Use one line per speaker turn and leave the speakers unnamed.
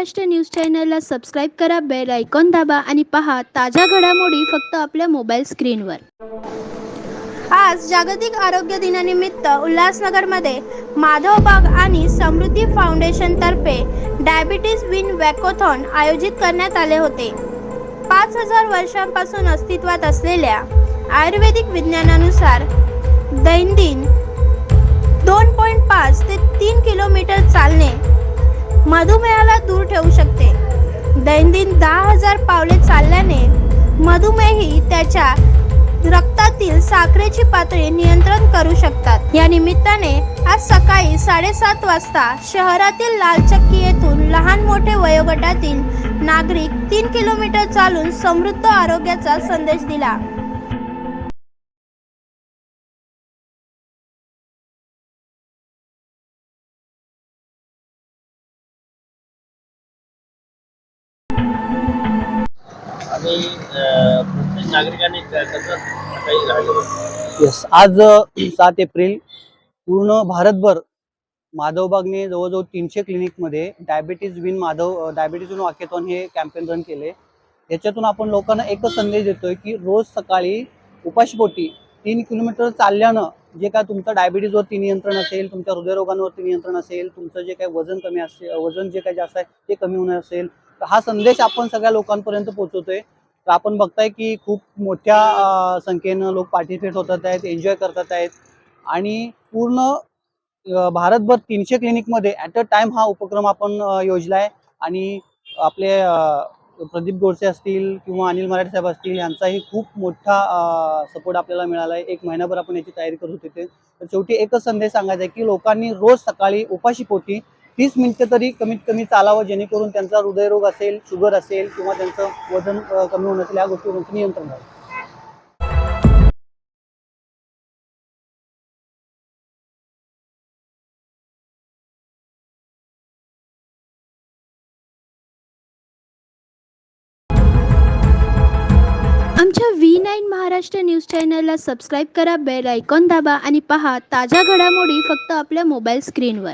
Maharashtra news चॅनलला subscribe करा, bell icon दाबा आणि पहा ताज्या घडामोडी फक्त आपल्या मोबाईल स्क्रीनवर। आज जागतिक आरोग्य दिनानिमित्त उल्हासनगरमध्ये माधवबाग आणि समृद्धी फाउंडेशन तर्फे डायबिटीज विन वॅकोथॉन आयोजित करण्यात आले होते। 5000 वर्षांपासून अस्तित्वात असलेल्या आयुर्वेदिक विज्ञानानुसार दैनंदिन 2.5 ते 3 किलोमीटर चालणे मधुमेहाला दूर ठेवू शकते। दैनंदिन 10,000 पावले चालल्याने मधुमेही त्याच्या रक्तातील साखरेची पातळी नियंत्रण करू शकतात। या निमित्ताने आज सकाळी 7:30 वाजता शहरातील लालचक्की येथून लहान मोठे वयोगटातील नागरिक 3 किलोमीटर चालून समृद्ध आरोग्याचा संदेश दिला।
आणि प्रत्येक नागरिकाने कसं काही राहिलं पाहिजे।
येस, आज 7 एप्रिल पूर्ण भारतभर माधवबागने जवळजवळ 300 क्लिनिकमध्ये डायबिटीज विन वॉकेथॉन हे कॅम्पेन रन केले। याच्यातून आपण लोकांना एकच संदेश देतोय की रोज सकाळी उपाशीपोटी 3 किलोमीटर चालल्यानं जे काय तुमचं डायबिटीजवरती नियंत्रण असेल, तुमच्या हृदयरोगांवरती नियंत्रण असेल, तुमचं जे काही वजन कमी असेल, वजन जे काही जास्त आहे ते कमी होणार असेल, तर हा संदेश आपण सगळ्या लोकांपर्यंत पोहोचवतोय। तर आपण बघताय की खूप मोठ्या संख्येनं लोक पार्टिसिपेट होतात आहेत, एन्जॉय करतात आहेत आणि पूर्ण भारतभर 300 क्लिनिकमध्ये ॲट अ टाइम हा उपक्रम आपण योजलाय। आणि आपले प्रदीप गोडसे असतील किंवा अनिल मराठे साहेब असतील यांचाही खूप मोठा सपोर्ट आपल्याला मिळाला आहे। 1 महिनाभर आपण याची तयारी करत होते। तर शेवटी एकच संदेश सांगायचा आहे की लोकांनी रोज सकाळी उपाशीपोटी 30 मिनिटं तरी कमीत कमी चालावं, जेणेकरून त्यांचा हृदयरोग असेल, शुगर असेल किंवा त्यांचं वजन कमी होणं असेल, या गोष्टीवरती नियंत्रण राहील।
आमच्या V9 महाराष्ट्र न्यूज चॅनलला सबस्क्राईब करा, बेल आयकॉन दाबा आणि पहा ताज्या घडामोडी फक्त आपल्या मोबाईल स्क्रीनवर।